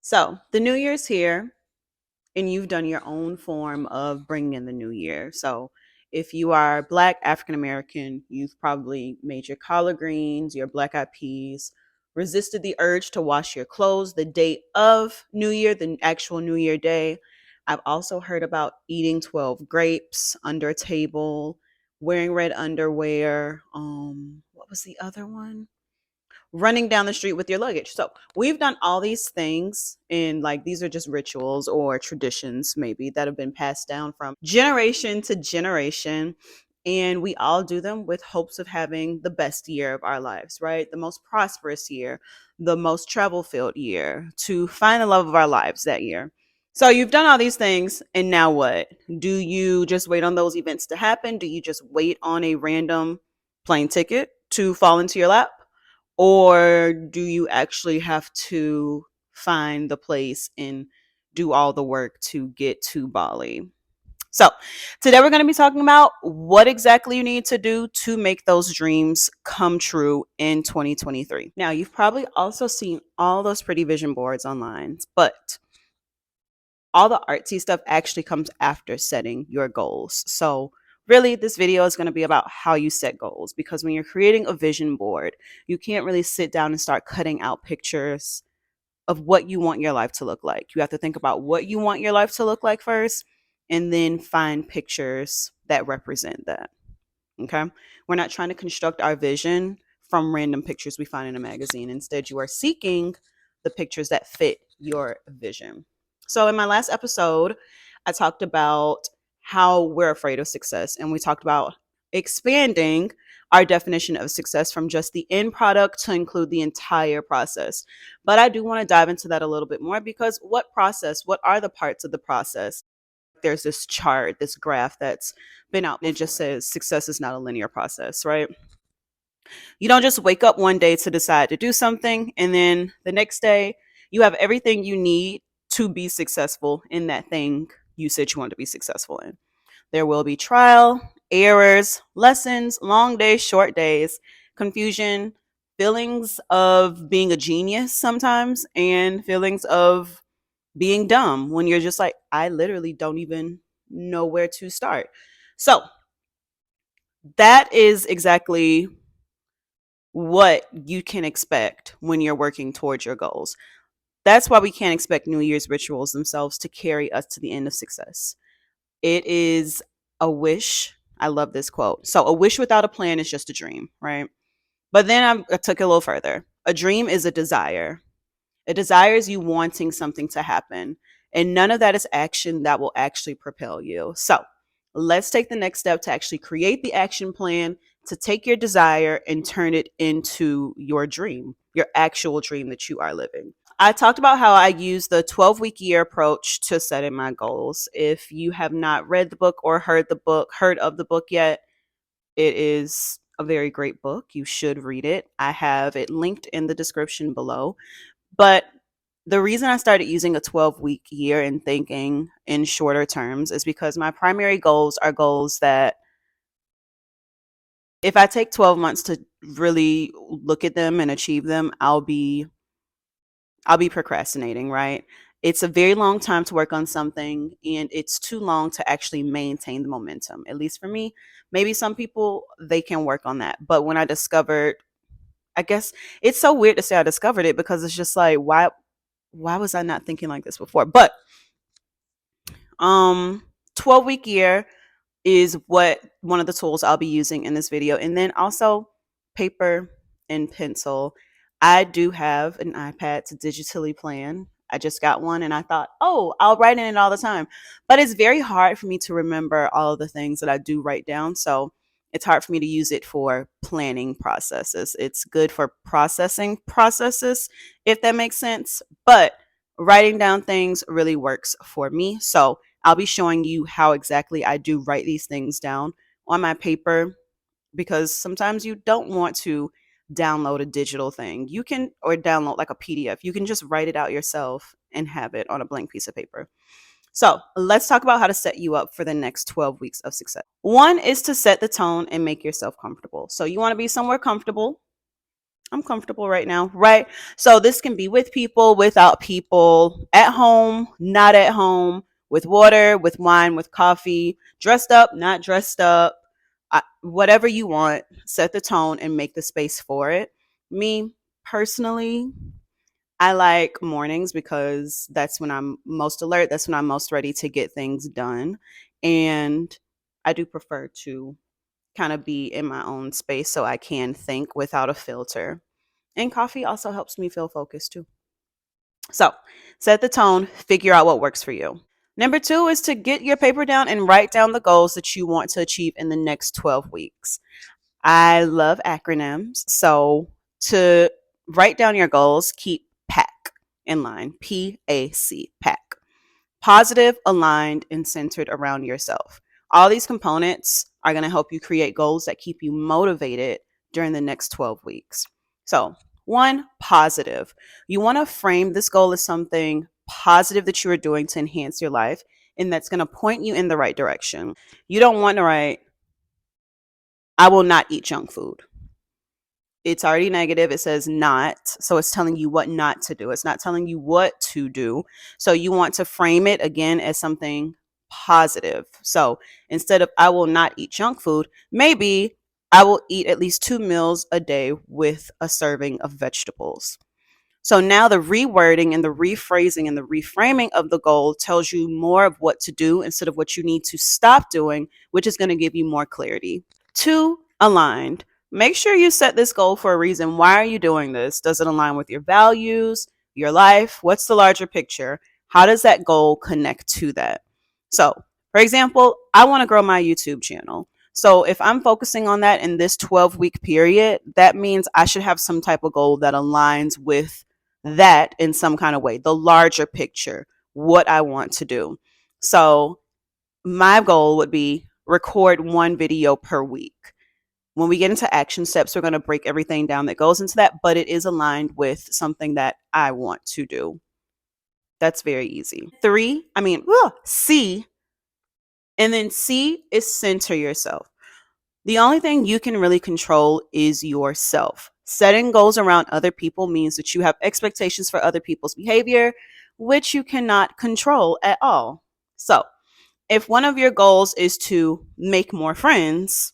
So the new year's here, and you've done your own form of bringing in the new year. So if you are Black, African American, you've probably made your collard greens, your black eyed peas, resisted the urge to wash your clothes the day of New Year, the actual New Year day. I've also heard about eating 12 grapes under a table, wearing red underwear. What was the other one? Running down the street with your luggage. So we've done all these things, and like these are just rituals or traditions, maybe, that have been passed down from generation to generation. And we all do them with hopes of having the best year of our lives, right? The most prosperous year, the most travel filled year, to find the love of our lives that year. So you've done all these things, and now what? Do you just wait on those events to happen? Do you just wait on a random plane ticket to fall into your lap? Or do you actually have to find the place and do all the work to get to Bali? So, today we're going to be talking about what exactly you need to do to make those dreams come true in 2023. Now, you've probably also seen all those pretty vision boards online, but all the artsy stuff actually comes after setting your goals. So, really, this video is going to be about how you set goals, because when you're creating a vision board, you can't really sit down and start cutting out pictures of what you want your life to look like. You have to think about what you want your life to look like first, and then find pictures that represent that. Okay. We're not trying to construct our vision from random pictures we find in a magazine. Instead, you are seeking the pictures that fit your vision. So, in my last episode, I talked about how we're afraid of success, and we talked about expanding our definition of success from just the end product to include the entire process. But I do want to dive into that a little bit more, because what process? What are the parts of the process? There's this chart, this graph that's been out, and it just says success is not a linear process, right? You don't just wake up one day to decide to do something, and then the next day you have everything you need to be successful in that thing you said you want to be successful in. There will be trial, errors, lessons, long days, short days, confusion, feelings of being a genius sometimes, and feelings of being dumb when you're just like, I literally don't even know where to start. So that is exactly what you can expect when you're working towards your goals. That's why we can't expect New Year's rituals themselves to carry us to the end of success. It is a wish. I love this quote. So, a wish without a plan is just a dream, right? But then I took it a little further. A dream is a desire. It desires you wanting something to happen. And none of that is action that will actually propel you. So let's take the next step to actually create the action plan to take your desire and turn it into your dream, your actual dream that you are living. I talked about how I use the 12-week year approach to setting my goals. If you have not read the book or heard of the book yet, it is a very great book. You should read it. I have it linked in the description below. But the reason I started using a 12-week year and thinking in shorter terms is because my primary goals are goals that, if I take 12 months to really look at them and achieve them, I'll be procrastinating, right? It's a very long time to work on something, and it's too long to actually maintain the momentum. At least for me, maybe some people, they can work on that. But when I discovered, I guess it's so weird to say I discovered it, because it's just like, why was I not thinking like this before? But um 12-week year is what one of the tools I'll be using in this video. And then also paper and pencil. I do have an iPad to digitally plan. I just got one, and I thought, oh, I'll write in it all the time. But it's very hard for me to remember all of the things that I do write down. So it's hard for me to use it for planning processes. It's good for processing processes, if that makes sense. But writing down things really works for me. So I'll be showing you how exactly I do write these things down on my paper, because sometimes you don't want to download a digital thing. You can, or download like a PDF. You can just write it out yourself and have it on a blank piece of paper. So let's talk about how to set you up for the next 12 weeks of success. One is to set the tone and make yourself comfortable. So you want to be somewhere comfortable. I'm comfortable right now, right? So this can be with people, without people, at home, not at home, with water, with wine, with coffee, dressed up, not dressed up, whatever you want. Set the tone and make the space for it. Me personally, I like mornings because that's when I'm most alert. That's when I'm most ready to get things done. And I do prefer to kind of be in my own space so I can think without a filter. And coffee also helps me feel focused too. So set the tone, figure out what works for you. Number two is to get your paper down and write down the goals that you want to achieve in the next 12 weeks. I love acronyms. So to write down your goals, keep PAC in line. PAC, PAC. Positive, aligned, and centered around yourself. All these components are going to help you create goals that keep you motivated during the next 12 weeks. So, one, positive. You want to frame this goal as something positive that you are doing to enhance your life and that's going to point you in the right direction. You don't want to write, I will not eat junk food. It's already negative. It says not. So it's telling you what not to do. It's not telling you what to do. So you want to frame it again as something positive. So instead of I will not eat junk food, maybe I will eat at least 2 meals a day with a serving of vegetables. So now the rewording and the rephrasing and the reframing of the goal tells you more of what to do instead of what you need to stop doing, which is going to give you more clarity. Two, aligned. Make sure you set this goal for a reason. Why are you doing this? Does it align with your values, your life? What's the larger picture? How does that goal connect to that? So, for example, I want to grow my YouTube channel. So, if I'm focusing on that in this 12-week period, that means I should have some type of goal that aligns with that in some kind of way, the larger picture, what I want to do. So, my goal would be record one video per week. When we get into action steps, we're going to break everything down that goes into that, but it is aligned with something that I want to do. That's very easy. C, and then C is center yourself. The only thing you can really control is yourself. Setting goals around other people means that you have expectations for other people's behavior, which you cannot control at all. So, if one of your goals is to make more friends,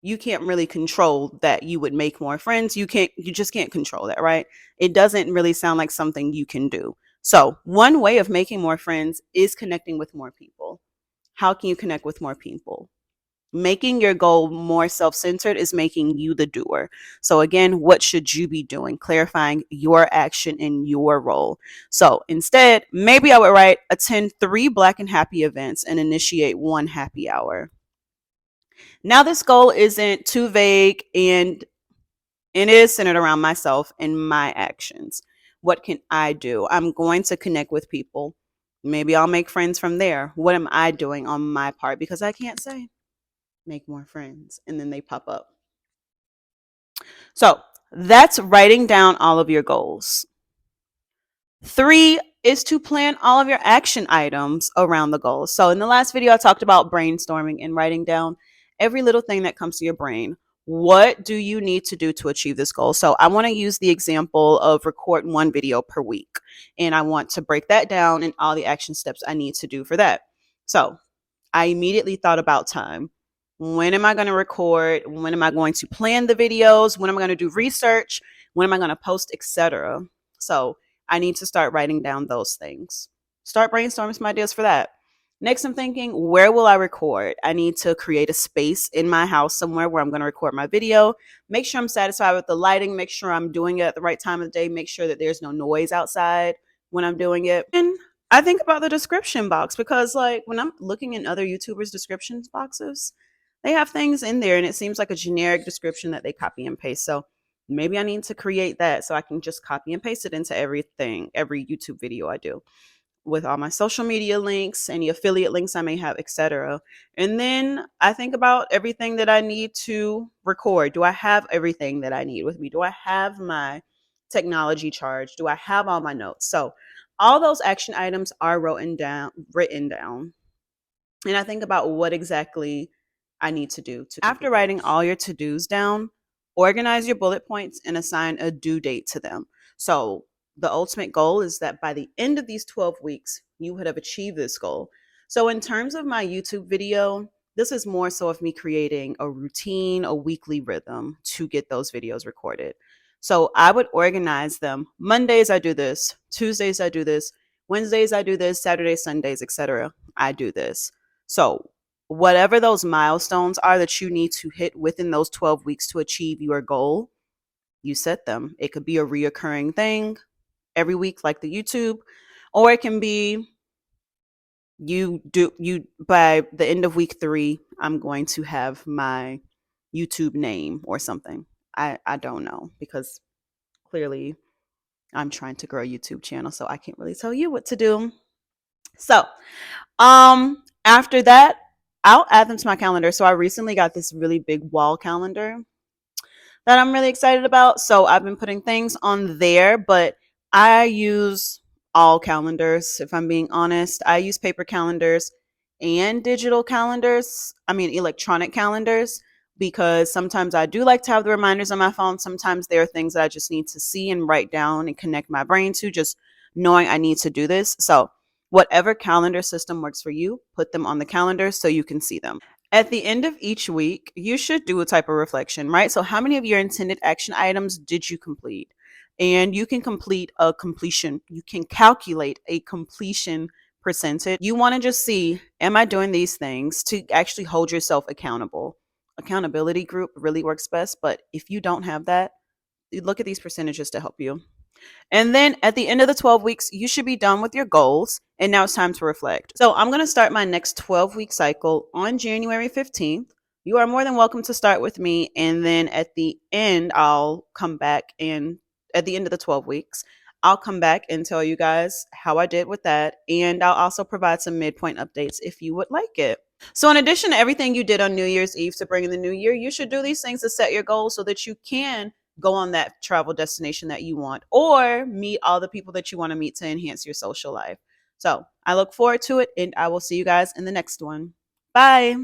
you can't really control that you would make more friends. You just can't control that, right? It doesn't really sound like something you can do. So, one way of making more friends is connecting with more people. How can you connect with more people? Making your goal more self-centered is making you the doer. So again, what should you be doing? Clarifying your action in your role. So instead, maybe I would write attend 3 Black and Happy events and initiate 1 happy hour. Now this goal isn't too vague and it is centered around myself and my actions. What can I do? I'm going to connect with people. Maybe I'll make friends from there. What am I doing on my part? Because I can't say make more friends and then they pop up. So that's writing down all of your goals. 3 is to plan all of your action items around the goals. So in the last video, I talked about brainstorming and writing down every little thing that comes to your brain. What do you need to do to achieve this goal? So I want to use the example of record 1 video per week. And I want to break that down and all the action steps I need to do for that. So I immediately thought about time. When am I going to record? When am I going to plan the videos? When am I going to do research? When am I going to post, etc.? So I need to start writing down those things. Start brainstorming some ideas for that. Next, I'm thinking, where will I record? I need to create a space in my house somewhere where I'm going to record my video. Make sure I'm satisfied with the lighting. Make sure I'm doing it at the right time of the day. Make sure that there's no noise outside when I'm doing it. And I think about the description box because, like, when I'm looking in other YouTubers' descriptions boxes, they have things in there and it seems like a generic description that they copy and paste. So maybe I need to create that so I can just copy and paste it into everything, every YouTube video I do with all my social media links, any affiliate links I may have, etc. And then I think about everything that I need to record. Do I have everything that I need with me? Do I have my technology charged? Do I have all my notes? So all those action items are written down. And I think about what exactly I need to do. After writing all your to-dos down, Organize your bullet points and assign a due date to them. So the ultimate goal is that by the end of these 12 weeks, you would have achieved this goal. So in terms of my YouTube video, this is more so of me creating a routine, a weekly rhythm to get those videos recorded. So I would organize them. Mondays I do this, Tuesdays I do this, Wednesdays I do this, Saturdays, Sundays, etc. I do this. So whatever those milestones are that you need to hit within those 12 weeks to achieve your goal, you set them. It could be a reoccurring thing every week, like the YouTube, or it can be you by the end of week 3, I'm going to have my YouTube name or something. I don't know, because clearly I'm trying to grow a YouTube channel, so I can't really tell you what to do. So, after that, I'll add them to my calendar. So I recently got this really big wall calendar that I'm really excited about. So I've been putting things on there, but I use all calendars. If I'm being honest, I use paper calendars and digital calendars. I mean, electronic calendars, because sometimes I do like to have the reminders on my phone. Sometimes there are things that I just need to see and write down and connect my brain to, just knowing I need to do this. So whatever calendar system works for you, put them on the calendar so you can see them. At the end of each week, you should do a type of reflection, right? So, how many of your intended action items did you complete? And you can complete a completion, you can calculate a completion percentage. You want to just see, am I doing these things, to actually hold yourself accountable? Accountability group really works best, but if you don't have that, you look at these percentages to help you. And then at the end of the 12 weeks, you should be done with your goals. And now it's time to reflect. So I'm going to start my next 12-week cycle on January 15th. You are more than welcome to start with me. And then at the end, I'll come back, and at the end of the 12 weeks, I'll come back and tell you guys how I did with that. And I'll also provide some midpoint updates if you would like it. So, in addition to everything you did on New Year's Eve to bring in the new year, you should do these things to set your goals so that you can go on that travel destination that you want, or meet all the people that you want to meet to enhance your social life. So, I look forward to it, and I will see you guys in the next one. Bye.